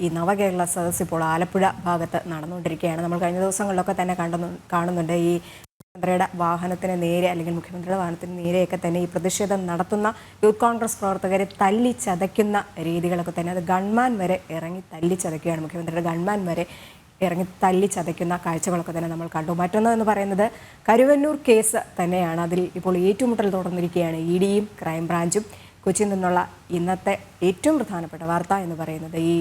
ഈ നവകേരള സദസ് ഇപ്പോൾ ആലപ്പുഴ ഭാഗത്ത് നടന്നുകൊണ്ടിരിക്കുകയാണ്. നമ്മൾ കഴിഞ്ഞ ദിവസങ്ങളിലൊക്കെ തന്നെ കാണുന്നുണ്ട് ഈ മുഖ്യമന്ത്രിയുടെ വാഹനത്തിന് നേരെ അല്ലെങ്കിൽ മുഖ്യമന്ത്രിയുടെ വാഹനത്തിന് നേരെയൊക്കെ തന്നെ ഈ പ്രതിഷേധം നടത്തുന്ന യൂത്ത് കോൺഗ്രസ് പ്രവർത്തകരെ തല്ലിച്ചതയ്ക്കുന്ന രീതികളൊക്കെ തന്നെ. അത് ഗൺമാൻ വരെ ഇറങ്ങി തല്ലിച്ചതയ്ക്കുകയാണ്. മുഖ്യമന്ത്രിയുടെ ഗൺമാൻ വരെ ഇറങ്ങി തല്ലിച്ചതയ്ക്കുന്ന കാഴ്ചകളൊക്കെ തന്നെ നമ്മൾ കണ്ടു. മറ്റൊന്ന് എന്ന് പറയുന്നത് കരുവന്നൂർ കേസ് തന്നെയാണ്. അതിൽ ഇപ്പോൾ ഏറ്റുമുട്ടൽ തുടർന്നിരിക്കുകയാണ് ഇഡിയും ക്രൈംബ്രാഞ്ചും. കൊച്ചിയിൽ നിന്നുള്ള ഇന്നത്തെ ഏറ്റവും പ്രധാനപ്പെട്ട വാർത്ത എന്ന് പറയുന്നത് ഈ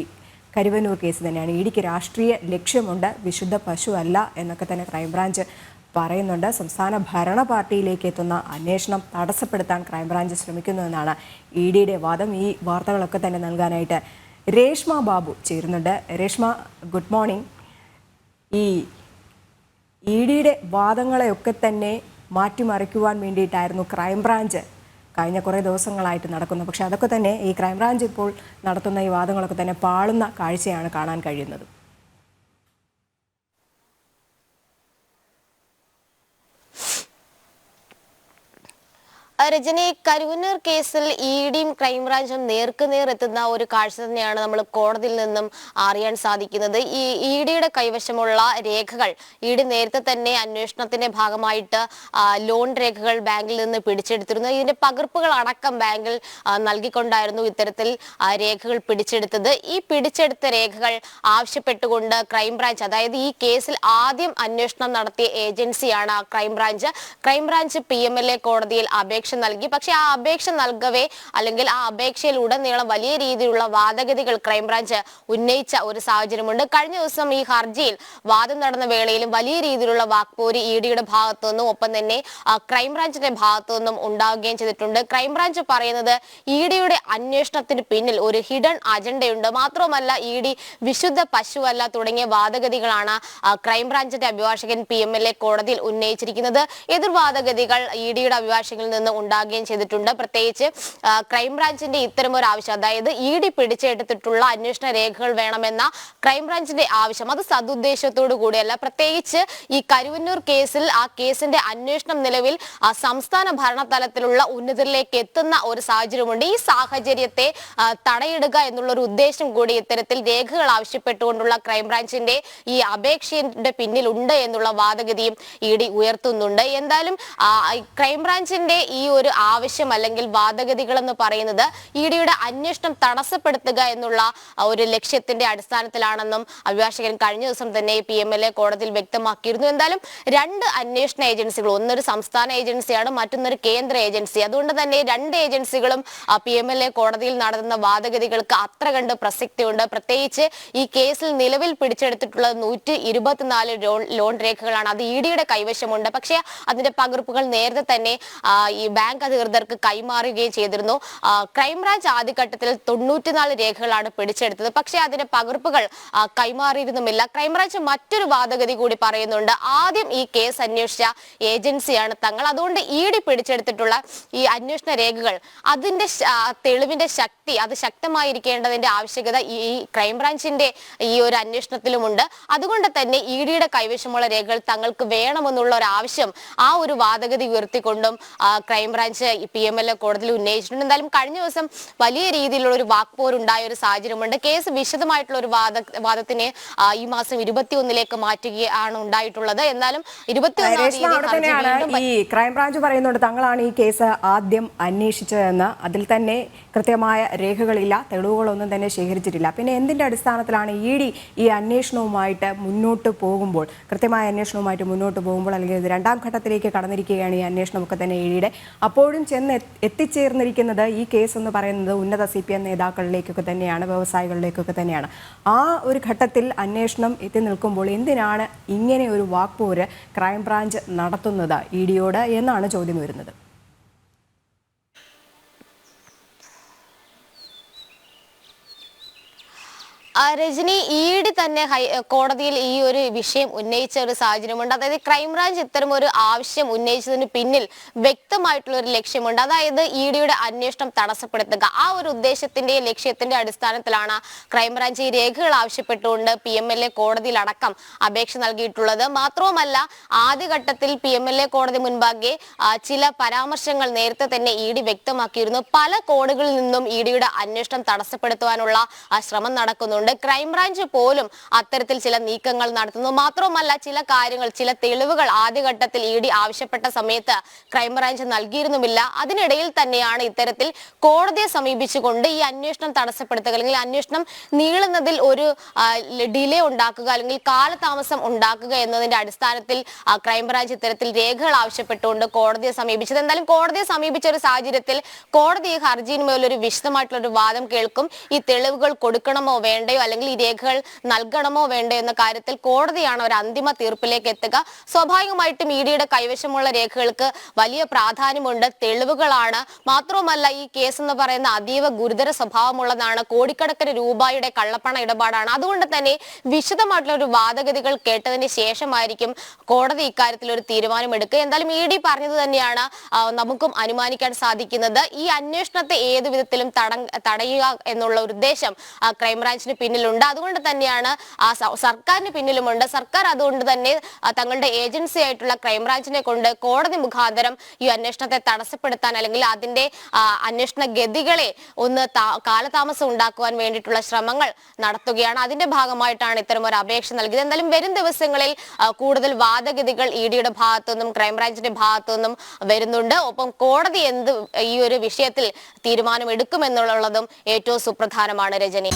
കരുവന്നൂർ കേസ് തന്നെയാണ്. ഇഡിക്ക് രാഷ്ട്രീയ ലക്ഷ്യമുണ്ട്, വിശുദ്ധ പശു അല്ല എന്നൊക്കെ തന്നെ ക്രൈംബ്രാഞ്ച് പറയുന്നുണ്ട്. സംസ്ഥാന ഭരണ പാർട്ടിയിലേക്ക് എത്തുന്ന അന്വേഷണം തടസ്സപ്പെടുത്താൻ ക്രൈംബ്രാഞ്ച് ശ്രമിക്കുന്നുവെന്നാണ് ഇഡിയുടെ വാദം. ഈ വാർത്തകളൊക്കെ തന്നെ നൽകാനായിട്ട് രേഷ്മ ബാബു ചേരുന്നുണ്ട്. Reshma, good morning. ഈ ഇഡിയുടെ വാദങ്ങളെയൊക്കെ തന്നെ മാറ്റിമറിക്കുവാൻ വേണ്ടിയിട്ടായിരുന്നു ക്രൈംബ്രാഞ്ച് കഴിഞ്ഞ കുറേ ദിവസങ്ങളായിട്ട് നടക്കുന്നു. പക്ഷെ അതൊക്കെ തന്നെ ഈ ക്രൈംബ്രാഞ്ച് ഇപ്പോൾ നടത്തുന്ന ഈ വാദങ്ങളൊക്കെ തന്നെ പാളുന്ന കാഴ്ചയാണ് കാണാൻ കഴിയുന്നത്. രജനി, കരുവന്നൂർ കേസിൽ ഇഡിയും ക്രൈംബ്രാഞ്ചും നേർക്കുനേർ എത്തുന്ന ഒരു കാഴ്ച തന്നെയാണ് നമ്മൾ കോടതിയിൽ നിന്നും അറിയാൻ സാധിക്കുന്നത്. ഈ ഇഡിയുടെ കൈവശമുള്ള രേഖകൾ ഇഡി നേരത്തെ തന്നെ അന്വേഷണത്തിന്റെ ഭാഗമായിട്ട് ലോൺ രേഖകൾ ബാങ്കിൽ നിന്ന് പിടിച്ചെടുത്തിരുന്നു. ഇതിന്റെ പകർപ്പുകൾ അടക്കം ബാങ്കിൽ നൽകിക്കൊണ്ടായിരുന്നു ഇത്തരത്തിൽ രേഖകൾ പിടിച്ചെടുത്തത്. ഈ പിടിച്ചെടുത്ത രേഖകൾ ആവശ്യപ്പെട്ടുകൊണ്ട് ക്രൈംബ്രാഞ്ച്, അതായത് ഈ കേസിൽ ആദ്യം അന്വേഷണം നടത്തിയ ഏജൻസിയാണ് ക്രൈംബ്രാഞ്ച്. ക്രൈംബ്രാഞ്ച് PMLA കോടതിയിൽ അപേക്ഷ നൽകി. പക്ഷെ ആ അപേക്ഷ നൽകവേ അല്ലെങ്കിൽ ആ അപേക്ഷയിൽ ഉടനീളം വലിയ രീതിയിലുള്ള വാദഗതികൾ ക്രൈംബ്രാഞ്ച് ഉന്നയിച്ച ഒരു സാഹചര്യമുണ്ട്. കഴിഞ്ഞ ദിവസം ഈ ഹർജിയിൽ വാദം നടന്ന വേളയിലും വലിയ രീതിയിലുള്ള വാക്പോര് ഇഡിയുടെ ഭാഗത്തു നിന്നും ഒപ്പം തന്നെ ക്രൈംബ്രാഞ്ചിന്റെ ഭാഗത്തു നിന്നും ഉണ്ടാവുകയും ചെയ്തിട്ടുണ്ട്. ക്രൈംബ്രാഞ്ച് പറയുന്നത് ഇഡിയുടെ അന്വേഷണത്തിന് പിന്നിൽ ഒരു ഹിഡൻ അജണ്ടയുണ്ട്, മാത്രമല്ല ഇഡി വിശുദ്ധ പശുവല്ല തുടങ്ങിയ വാദഗതികളാണ് ക്രൈംബ്രാഞ്ചിന്റെ അഭിഭാഷകൻ PMLA കോടതിയിൽ ഉന്നയിച്ചിരിക്കുന്നത്. എതിർവാദഗതികൾ ഇഡിയുടെ അഭിഭാഷകനിൽ നിന്ന് ഉണ്ടാകുകയും ചെയ്തിട്ടുണ്ട്. പ്രത്യേകിച്ച് ക്രൈംബ്രാഞ്ചിന്റെ ഇത്തരം ഒരു ആവശ്യം, അതായത് ഇഡി പിടിച്ചെടുത്തിട്ടുള്ള അന്വേഷണ രേഖകൾ വേണമെന്ന ക്രൈംബ്രാഞ്ചിന്റെ ആവശ്യം, അത് സദുദ്ദേശത്തോടു കൂടിയല്ല. പ്രത്യേകിച്ച് ഈ കരുവന്നൂർ കേസിൽ ആ കേസിന്റെ അന്വേഷണം നിലവിൽ സംസ്ഥാന ഭരണതലത്തിലുള്ള ഉന്നതരിലേക്ക് എത്തുന്ന ഒരു സാഹചര്യമുണ്ട്. ഈ സാഹചര്യത്തെ തടയിടുക എന്നുള്ള ഒരു ഉദ്ദേശം കൂടി ഇത്തരത്തിൽ രേഖകൾ ആവശ്യപ്പെട്ടുകൊണ്ടുള്ള ക്രൈംബ്രാഞ്ചിന്റെ ഈ അപേക്ഷയുടെ പിന്നിലുണ്ട് എന്നുള്ള വാദഗതിയും ഇഡി ഉയർത്തുന്നുണ്ട്. എന്തായാലും ക്രൈംബ്രാഞ്ചിന്റെ ഈ ഒരു ആവശ്യം അല്ലെങ്കിൽ വാദഗതികൾ എന്ന് പറയുന്നത് ഇഡിയുടെ അന്വേഷണം തടസ്സപ്പെടുത്തുക എന്നുള്ള ഒരു ലക്ഷ്യത്തിന്റെ അടിസ്ഥാനത്തിലാണെന്നും അഭിഭാഷകൻ കഴിഞ്ഞ ദിവസം തന്നെ PMLA കോടതിയിൽ വ്യക്തമാക്കിയിരുന്നു. എന്തായാലും രണ്ട് അന്വേഷണ ഏജൻസികൾ, ഒന്നൊരു സംസ്ഥാന ഏജൻസിയാണ്, മറ്റൊന്നൊരു കേന്ദ്ര ഏജൻസി. അതുകൊണ്ട് തന്നെ രണ്ട് ഏജൻസികളും PMLA കോടതിയിൽ നടത്തുന്ന വാദഗതികൾക്ക് അത്ര കണ്ട് പ്രസക്തിയുണ്ട്. പ്രത്യേകിച്ച് ഈ കേസിൽ നിലവിൽ പിടിച്ചെടുത്തിട്ടുള്ള 124 ലോൺ രേഖകളാണ്. അത് ഇഡിയുടെ കൈവശമുണ്ട്. പക്ഷേ അതിന്റെ പകർപ്പുകൾ നേരത്തെ തന്നെ ഈ ബാങ്ക് അധികൃതർക്ക് കൈമാറുകയും ചെയ്തിരുന്നു. ക്രൈംബ്രാഞ്ച് ആദ്യഘട്ടത്തിൽ 94 രേഖകളാണ് പിടിച്ചെടുത്തത്. പക്ഷേ അതിന്റെ പകർപ്പുകൾ കൈമാറിയിരുന്നുമില്ല. ക്രൈംബ്രാഞ്ച് മറ്റൊരു വാദഗതി കൂടി പറയുന്നുണ്ട്. ആദ്യം ഈ കേസ് അന്വേഷിച്ച ഏജൻസിയാണ് തങ്ങൾ. അതുകൊണ്ട് ഇഡി പിടിച്ചെടുത്തിട്ടുള്ള ഈ അന്വേഷണ രേഖകൾ, അതിന്റെ തെളിവിന്റെ ശക്തി, അത് ശക്തമായിരിക്കേണ്ടതിന്റെ ആവശ്യകത ഈ ക്രൈംബ്രാഞ്ചിന്റെ ഈ ഒരു അന്വേഷണത്തിലുമുണ്ട്. അതുകൊണ്ട് തന്നെ ഇഡിയുടെ കൈവശമുള്ള രേഖകൾ തങ്ങൾക്ക് വേണമെന്നുള്ള ഒരു ആവശ്യം, ആ ഒരു വാദഗതി ഉയർത്തിക്കൊണ്ടും ക്രൈംബ്രാഞ്ച് PMLA കോടതിയിൽ ഉന്നയിച്ചിട്ടുണ്ട്. എന്തായാലും കഴിഞ്ഞ ദിവസം വലിയ രീതിയിലുള്ള ഒരു വാക്പോരുണ്ടായ ഒരു സാഹചര്യമുണ്ട്. കേസ് വിശദമായിട്ടുള്ള ഒരു വാദത്തിന് ഈ മാസം 21 മാറ്റുകയാണ് ഉണ്ടായിട്ടുള്ളത്. എന്നാലും 21 ഈ ക്രൈംബ്രാഞ്ച് പറയുന്നുണ്ട് തങ്ങളാണ് ഈ കേസ് ആദ്യം അന്വേഷിച്ചതെന്ന്. അതിൽ തന്നെ കൃത്യമായ രേഖകളില്ല, തെളിവുകളൊന്നും തന്നെ ശേഖരിച്ചിട്ടില്ല. പിന്നെ എന്തിന്റെ അടിസ്ഥാനത്തിലാണ് ഇഡി ഈ അന്വേഷണവുമായിട്ട് മുന്നോട്ട് പോകുമ്പോൾ, കൃത്യമായ അന്വേഷണവുമായിട്ട് മുന്നോട്ട് പോകുമ്പോൾ, അല്ലെങ്കിൽ രണ്ടാം ഘട്ടത്തിലേക്ക് കടന്നിരിക്കുകയാണ് ഈ അന്വേഷണമൊക്കെ തന്നെ ഇഡിയുടെ, അപ്പോഴും എത്തിച്ചേർന്നിരിക്കുന്നത് ഈ കേസ് എന്ന് പറയുന്നത് ഉന്നത CPM നേതാക്കളിലേക്കൊക്കെ തന്നെയാണ്, വ്യവസായികളിലേക്കൊക്കെ തന്നെയാണ്. ആ ഒരു ഘട്ടത്തിൽ അന്വേഷണം എത്തി നിൽക്കുമ്പോൾ എന്തിനാണ് ഇങ്ങനെ ഒരു വാക്പോര് ക്രൈംബ്രാഞ്ച് നടത്തുന്നത് ഇഡിയോട് എന്നാണ് ചോദ്യം വരുന്നത്. രജനി, ഇഡി തന്നെ കോടതിയിൽ ഈ ഒരു വിഷയം ഉന്നയിച്ച ഒരു സാഹചര്യമുണ്ട്. അതായത് ക്രൈംബ്രാഞ്ച് ഇത്തരം ഒരു ആവശ്യം ഉന്നയിച്ചതിന് പിന്നിൽ വ്യക്തമായിട്ടുള്ള ഒരു ലക്ഷ്യമുണ്ട്. അതായത് ഇഡിയുടെ അന്വേഷണം തടസ്സപ്പെടുത്തുക. ആ ഒരു ഉദ്ദേശത്തിന്റെ ലക്ഷ്യത്തിന്റെ അടിസ്ഥാനത്തിലാണ് ക്രൈംബ്രാഞ്ച് ഈ രേഖകൾ ആവശ്യപ്പെട്ടുകൊണ്ട് PMLA കോടതിയിൽ അടക്കം അപേക്ഷ നൽകിയിട്ടുള്ളത്. മാത്രവുമല്ല, ആദ്യഘട്ടത്തിൽ PMLA കോടതി മുൻപാകെ ചില പരാമർശങ്ങൾ നേരത്തെ തന്നെ ഇഡി വ്യക്തമാക്കിയിരുന്നു. പല കോണുകളിൽ നിന്നും ഇഡിയുടെ അന്വേഷണം തടസ്സപ്പെടുത്തുവാനുള്ള ശ്രമം നടക്കുന്നുണ്ട്. ആവശ്യപ്പെട്ടുകൊണ്ട് ക്രൈംബ്രാഞ്ച് പോലും അത്തരത്തിൽ ചില നീക്കങ്ങൾ നടത്തുന്നു. മാത്രവുമല്ല, ചില കാര്യങ്ങൾ, ചില തെളിവുകൾ ആദ്യഘട്ടത്തിൽ ഇ ഡി ആവശ്യപ്പെട്ട സമയത്ത് ക്രൈംബ്രാഞ്ച് നൽകിയിരുന്നുമില്ല. അതിനിടയിൽ തന്നെയാണ് ഇത്തരത്തിൽ കോടതിയെ സമീപിച്ചുകൊണ്ട് ഈ അന്വേഷണം തടസ്സപ്പെടുത്തുക അല്ലെങ്കിൽ അന്വേഷണം നീളുന്നതിൽ ഒരു ഡിലേ ഉണ്ടാക്കുക അല്ലെങ്കിൽ കാലതാമസം ഉണ്ടാക്കുക എന്നതിന്റെ അടിസ്ഥാനത്തിൽ ക്രൈംബ്രാഞ്ച് ഇത്തരത്തിൽ രേഖകൾ ആവശ്യപ്പെട്ടുകൊണ്ട് കോടതിയെ സമീപിച്ചത്. എന്തായാലും കോടതിയെ സമീപിച്ച ഒരു സാഹചര്യത്തിൽ കോടതി ഈ ഹർജിയിന്മേൽ ഒരു വിശദമായിട്ടുള്ള ഒരു വാദം കേൾക്കും. ഈ തെളിവുകൾ കൊടുക്കണമോ വേണ്ടയോ അല്ലെങ്കിൽ ഈ രേഖകൾ നൽകണമോ വേണ്ടയോ എന്ന കാര്യത്തിൽ കോടതിയാണ് ഒരു അന്തിമ തീർപ്പിലേക്ക് എത്തുക. സ്വാഭാവികമായിട്ടും ഇ ഡിയുടെ കൈവശമുള്ള രേഖകൾക്ക് വലിയ പ്രാധാന്യമുണ്ട്, തെളിവുകളാണ്. മാത്രവുമല്ല, ഈ കേസ് എന്ന് പറയുന്ന അതീവ ഗുരുതര സ്വഭാവമുള്ളതാണ്, കോടിക്കണക്കിന് രൂപയുടെ കള്ളപ്പണ ഇടപാടാണ്. അതുകൊണ്ട് തന്നെ വിശദമായിട്ടുള്ള ഒരു വാദഗതികൾ കേട്ടതിന് ശേഷമായിരിക്കും കോടതി ഇക്കാര്യത്തിൽ ഒരു തീരുമാനം എടുക്കുക. എന്തായാലും ഇ ഡി പറഞ്ഞത് തന്നെയാണ് നമുക്കും അനുമാനിക്കാൻ സാധിക്കുന്നത്. ഈ അന്വേഷണത്തെ ഏതു വിധത്തിലും തടയുക എന്നുള്ള ഒരു ഉദ്ദേശം ക്രൈംബ്രാഞ്ചിന് പിന്നിലുണ്ട്. അതുകൊണ്ട് തന്നെയാണ് സർക്കാരിന് പിന്നിലുമുണ്ട്. സർക്കാർ അതുകൊണ്ട് തന്നെ തങ്ങളുടെ ഏജൻസി ആയിട്ടുള്ള ക്രൈംബ്രാഞ്ചിനെ കൊണ്ട് കോടതി മുഖാന്തരം ഈ അന്വേഷണത്തെ തടസ്സപ്പെടുത്താൻ അല്ലെങ്കിൽ അതിന്റെ അന്വേഷണ ഗതികളെ ഒന്ന് കാലതാമസം ഉണ്ടാക്കുവാൻ വേണ്ടിയിട്ടുള്ള ശ്രമങ്ങൾ നടത്തുകയാണ്. അതിന്റെ ഭാഗമായിട്ടാണ് ഇത്തരം ഒരു അപേക്ഷ നൽകിയത്. എന്തായാലും വരും ദിവസങ്ങളിൽ കൂടുതൽ വാദഗതികൾ ഇ ഡിയുടെ ഭാഗത്തു നിന്നും ക്രൈംബ്രാഞ്ചിന്റെ ഭാഗത്തു നിന്നും വരുന്നുണ്ട്. ഒപ്പം കോടതി ഈ ഒരു വിഷയത്തിൽ തീരുമാനം എടുക്കുമെന്നുള്ളതും ഏറ്റവും സുപ്രധാനമാണ്. രജനി.